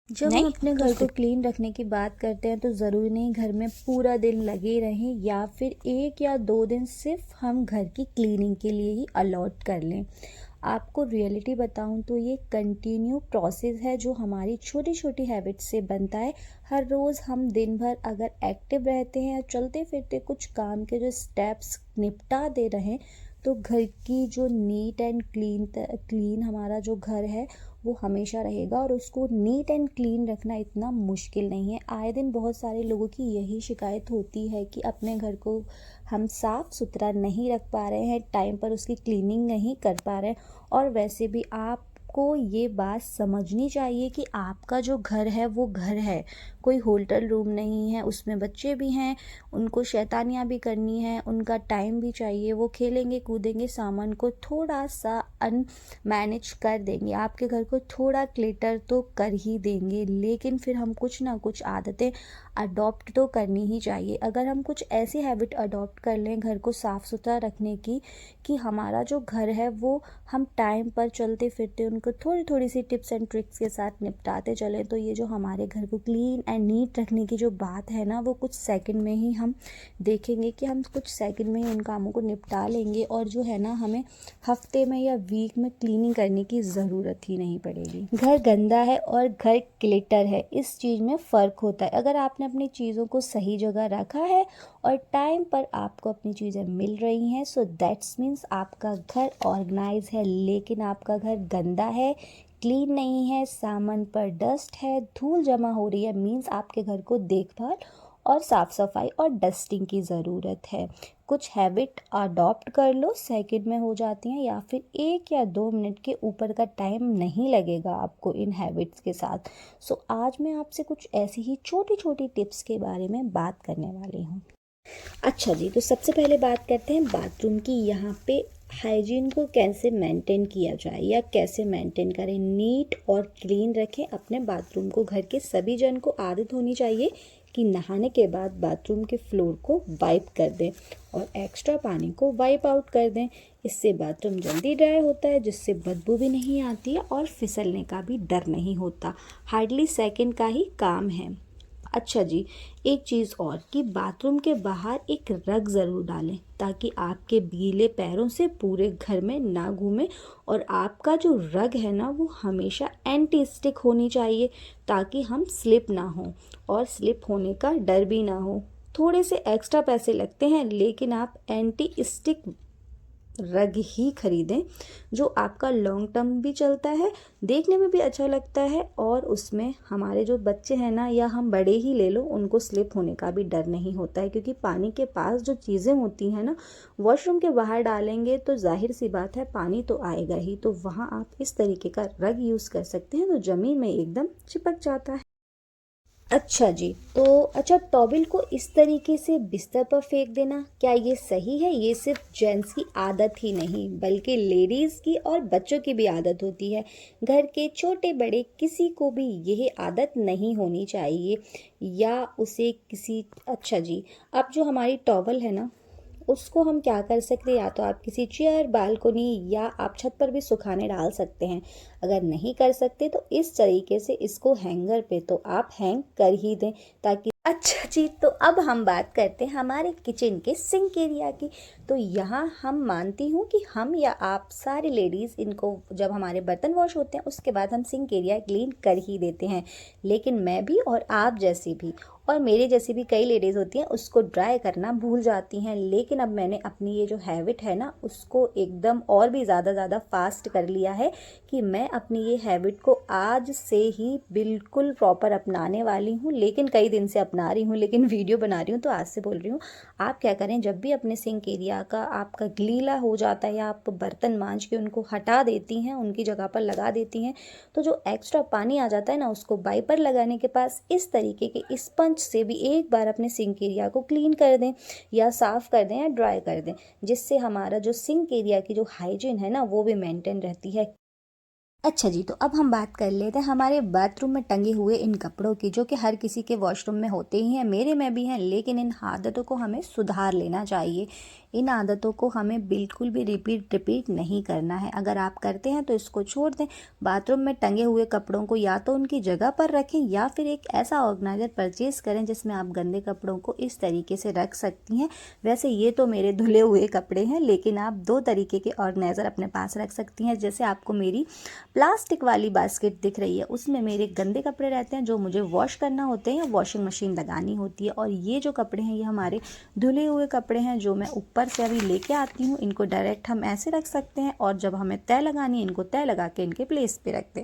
जब हम अपने घर को क्लीन रखने की बात करते हैं तो ज़रूरी नहीं घर में पूरा दिन लगे रहें या फिर 1 या 2 दिन सिर्फ हम घर की क्लीनिंग के लिए ही अलॉट कर लें। आपको रियलिटी बताऊं तो ये कंटिन्यू प्रोसेस है जो हमारी छोटी छोटी हैबिट से बनता है। हर रोज़ हम दिन भर अगर एक्टिव रहते हैं या चलते फिरते कुछ काम के जो स्टेप्स निपटा दे रहे हैं तो घर की जो नीट एंड क्लीन हमारा जो घर है वो हमेशा रहेगा। और उसको नीट एंड क्लीन रखना इतना मुश्किल नहीं है। आए दिन बहुत सारे लोगों की यही शिकायत होती है कि अपने घर को हम साफ़ सुथरा नहीं रख पा रहे हैं, टाइम पर उसकी क्लीनिंग नहीं कर पा रहे हैं। और वैसे भी आपको ये बात समझनी चाहिए कि आपका जो घर है वो घर है, कोई होटल रूम नहीं है। उसमें बच्चे भी हैं, उनको शैतानियाँ भी करनी है, उनका टाइम भी चाहिए, वो खेलेंगे कूदेंगे, सामान को थोड़ा सा मैनेज कर देंगे, आपके घर को थोड़ा क्लिटर तो कर ही देंगे। लेकिन फिर हम कुछ ना कुछ आदतें अडॉप्ट तो करनी ही चाहिए। अगर हम कुछ ऐसी हैबिट अडॉप्ट कर लें घर को साफ़ सुथरा रखने की कि हमारा जो घर है वो हम टाइम पर चलते फिरते उनको थोड़ी थोड़ी सी टिप्स एंड ट्रिक्स के साथ निपटाते चलें, तो ये जो हमारे घर को क्लीन एंड नीट रखने की जो बात है ना, वो कुछ सेकंड में ही हम देखेंगे कि हम कुछ सेकंड में ही उन कामों को निपटा लेंगे। और जो है ना, हमें हफ्ते में या वीक में क्लीनिंग करने की ज़रूरत ही नहीं पड़ेगी। घर गंदा है और घर क्लिटर है, इस चीज़ में फ़र्क होता है। अगर आपने अपनी चीज़ों को सही जगह रखा है और टाइम पर आपको अपनी चीज़ें मिल रही हैं, सो दैट्स मीन्स आपका घर ऑर्गेनाइज है। लेकिन आपका घर गंदा है, क्लीन नहीं है, सामान पर डस्ट है, धूल जमा हो रही है, मीन्स आपके घर को देखभाल और साफ़ सफाई और डस्टिंग की ज़रूरत है। कुछ हैबिट अडॉप्ट कर लो, सेकंड में हो जाती हैं, या फिर 1 या 2 मिनट के ऊपर का टाइम नहीं लगेगा आपको इन हैबिट्स के साथ। सो आज मैं आपसे कुछ ऐसी ही छोटी छोटी टिप्स के बारे में बात करने वाली हूँ। अच्छा जी, तो सबसे पहले बात करते हैं बाथरूम की। यहाँ पे हाइजीन को कैसे मेंटेन किया जाए या कैसे मेंटेन करें, नीट और क्लीन रखें अपने बाथरूम को। घर के सभी जन को आदत होनी चाहिए कि नहाने के बाद बाथरूम के फ्लोर को वाइप कर दें और एक्स्ट्रा पानी को वाइप आउट कर दें। इससे बाथरूम जल्दी ड्राई होता है, जिससे बदबू भी नहीं आती है और फिसलने का भी डर नहीं होता। हार्डली सेकंड का ही काम है। अच्छा जी, एक चीज़ और कि बाथरूम के बाहर एक रग ज़रूर डालें ताकि आपके गीले पैरों से पूरे घर में ना घूमे। और आपका जो रग है ना, वो हमेशा एंटी स्टिक होनी चाहिए ताकि हम स्लिप ना हो और स्लिप होने का डर भी ना हो। थोड़े से एक्स्ट्रा पैसे लगते हैं, लेकिन आप एंटी स्टिक रग ही खरीदें जो आपका लॉन्ग टर्म भी चलता है, देखने में भी अच्छा लगता है, और उसमें हमारे जो बच्चे हैं ना, या हम बड़े ही ले लो, उनको स्लिप होने का भी डर नहीं होता है। क्योंकि पानी के पास जो चीज़ें होती हैं ना, वॉशरूम के बाहर डालेंगे तो जाहिर सी बात है पानी तो आएगा ही, तो वहाँ आप इस तरीके का रग यूज़ कर सकते हैं, तो ज़मीन में एकदम चिपक जाता है। अच्छा जी, तो अच्छा, टॉवल को इस तरीके से बिस्तर पर फेंक देना, क्या ये सही है? ये सिर्फ जेंट्स की आदत ही नहीं बल्कि लेडीज़ की और बच्चों की भी आदत होती है। घर के छोटे बड़े किसी को भी यह आदत नहीं होनी चाहिए या उसे किसी। अच्छा जी, अब जो हमारी टॉवल है ना, उसको हम क्या कर सकते हैं, या तो आप किसी चेयर, बालकोनी या आप छत पर भी सुखाने डाल सकते हैं। अगर नहीं कर सकते तो इस तरीके से इसको हैंगर पे तो आप हैंग कर ही दें ताकि। अच्छा जी, तो अब हम बात करते हैं हमारे किचन के सिंक एरिया की। तो यहाँ हम मानती हूँ कि हम या आप सारी लेडीज़ इनको जब हमारे बर्तन वॉश होते हैं उसके बाद हम सिंक एरिया क्लीन कर ही देते हैं। लेकिन मैं भी और आप जैसी भी और मेरे जैसी भी कई लेडीज़ होती हैं उसको ड्राई करना भूल जाती हैं। लेकिन अब मैंने अपनी ये जो हैबिट है ना, उसको एकदम और भी ज़्यादा फास्ट कर लिया है कि मैं अपनी ये हैबिट को आज से ही बिल्कुल प्रॉपर अपनाने वाली हूँ। लेकिन कई दिन से अपना रही हूँ, लेकिन वीडियो बना रही हूँ तो आज से बोल रही हूँ। आप क्या करें, जब भी अपने सिंक एरिया का आपका गीला हो जाता है या आप बर्तन मांज के उनको हटा देती हैं, उनकी जगह पर लगा देती हैं, तो जो एक्स्ट्रा पानी आ जाता है ना, उसको वाइपर लगाने के पास इस तरीके के स्पंज से भी एक बार अपने सिंक एरिया को क्लीन कर दें या साफ़ कर दें या ड्राई कर दें, जिससे हमारा जो सिंक एरिया की जो हाइजीन है ना, वो भी मेंटेन रहती है। अच्छा जी, तो अब हम बात कर लेते हैं हमारे बाथरूम में टंगे हुए इन कपड़ों की, जो कि हर किसी के वॉशरूम में होते ही हैं, मेरे में भी हैं। लेकिन इन आदतों को हमें सुधार लेना चाहिए। इन आदतों को हमें बिल्कुल भी रिपीट नहीं करना है। अगर आप करते हैं तो इसको छोड़ दें। बाथरूम में टंगे हुए कपड़ों को या तो उनकी जगह पर रखें या फिर एक ऐसा ऑर्गेनाइज़र परचेज़ करें जिसमें आप गंदे कपड़ों को इस तरीके से रख सकती हैं। वैसे ये तो मेरे धुले हुए कपड़े हैं, लेकिन आप 2 तरीके के ऑर्गेनाइज़र अपने पास रख सकती हैं। जैसे आपको मेरी प्लास्टिक वाली बास्केट दिख रही है, उसमें मेरे गंदे कपड़े रहते हैं जो मुझे वॉश करना होते हैं या वॉशिंग मशीन लगानी होती है, और ये जो कपड़े हैं ये हमारे धुले हुए कपड़े हैं जो मैं ऊपर से अभी लेके आती हूँ। इनको डायरेक्ट हम ऐसे रख सकते हैं और जब हमें तय लगानी है इनको तय लगा के इनके प्लेस पे रख दें।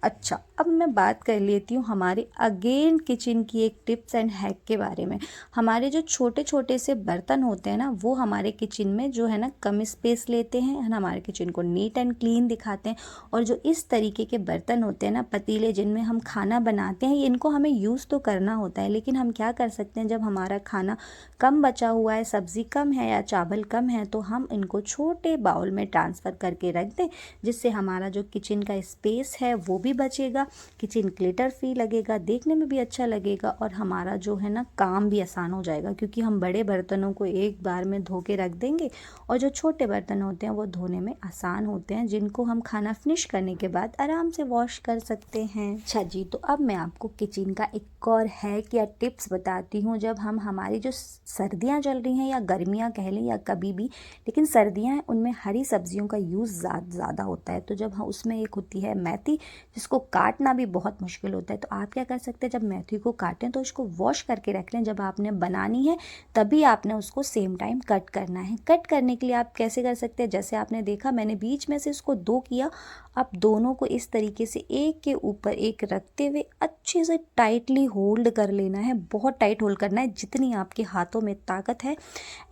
अच्छा, अब मैं बात कर लेती हूँ हमारे अगेन किचन की एक टिप्स एंड हैक के बारे में। हमारे जो छोटे छोटे से बर्तन होते हैं ना, वो हमारे किचन में जो है ना कम स्पेस लेते हैं, हमारे किचन को नीट एंड क्लीन दिखाते हैं। और जो इस तरीके के बर्तन होते हैं ना, पतीले जिनमें हम खाना बनाते हैं, इनको हमें यूज़ तो करना होता है, लेकिन हम क्या कर सकते हैं, जब हमारा खाना कम बचा हुआ है, सब्ज़ी कम है या चावल कम है, तो हम इनको छोटे बाउल में ट्रांसफ़र करके रख दें, जिससे हमारा जो किचन का स्पेस है वो भी बचेगा, किचन क्लिटर फ्री लगेगा, देखने में भी अच्छा लगेगा, और हमारा जो है ना काम भी आसान हो जाएगा, क्योंकि हम बड़े बर्तनों को एक बार में धो के रख देंगे और जो छोटे बर्तन होते हैं वो धोने में आसान होते हैं, जिनको हम खाना फिनिश करने के बाद आराम से वॉश कर सकते हैं। अच्छा जी, तो अब मैं आपको किचन का एक और हैक या टिप्स बताती हूँ। जब हमारी जो सर्दियाँ चल रही हैं या गर्मियाँ कह लें या कभी भी, लेकिन सर्दियाँ हैं उनमें हरी सब्जियों का यूज़ ज़्यादा होता है। तो जब हम उसमें एक होती है मेथी, जिसको काटना भी बहुत मुश्किल होता है, तो आप क्या कर सकते हैं, जब मेथी को काटें तो उसको वॉश करके रख लें। जब आपने बनानी है तभी आपने उसको सेम टाइम कट करना है। कट करने के लिए आप कैसे कर सकते हैं, जैसे आपने देखा मैंने बीच में से इसको 2 किया। आप दोनों को इस तरीके से एक के ऊपर एक रखते हुए अच्छे से टाइटली होल्ड कर लेना है, बहुत टाइट होल्ड करना है जितनी आपके हाथों में ताकत है।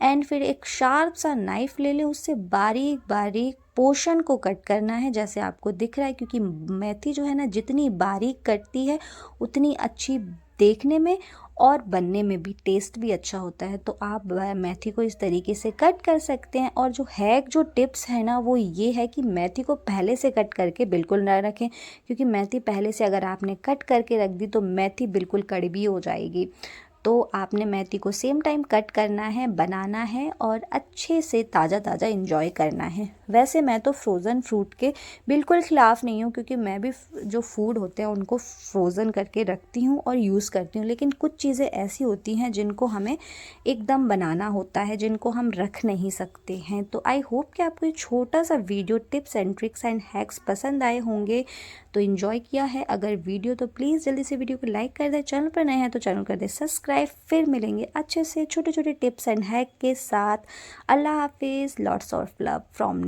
एंड फिर एक शार्प सा नाइफ ले लें, उससे बारीक बारीक पोर्शन को कट करना है, जैसे आपको दिख रहा है, क्योंकि मेथी जो है ना जितनी बारीक कटती है उतनी अच्छी देखने में और बनने में भी, टेस्ट भी अच्छा होता है। तो आप मेथी को इस तरीके से कट कर सकते हैं। और जो हैक जो टिप्स है ना, वो ये है कि मेथी को पहले से कट करके बिल्कुल ना रखें, क्योंकि मेथी पहले से अगर आपने कट करके रख दी तो मेथी बिल्कुल कड़वी हो जाएगी। तो आपने मेथी को सेम टाइम कट करना है, बनाना है और अच्छे से ताज़ा ताज़ा इंजॉय करना है। वैसे मैं तो फ्रोज़न फ्रूट के बिल्कुल ख़िलाफ़ नहीं हूँ, क्योंकि मैं भी जो फूड होते हैं उनको फ्रोज़न करके रखती हूँ और यूज़ करती हूँ, लेकिन कुछ चीज़ें ऐसी होती हैं जिनको हमें एकदम बनाना होता है, जिनको हम रख नहीं सकते हैं। तो आई होप कि आपको ये छोटा सा video tips and tricks and hacks पसंद आए होंगे, तो इन्जॉय किया है। अगर वीडियो तो प्लीज़ जल्दी से वीडियो को लाइक कर दें, चैनल पर नए हैं तो चैनल कर दें सब्सक्राइब। फिर मिलेंगे अच्छे से छोटे छोटे टिप्स एंड हैक के साथ। अल्लाह हाफिज़, लॉट्स ऑफ लव फ्रॉम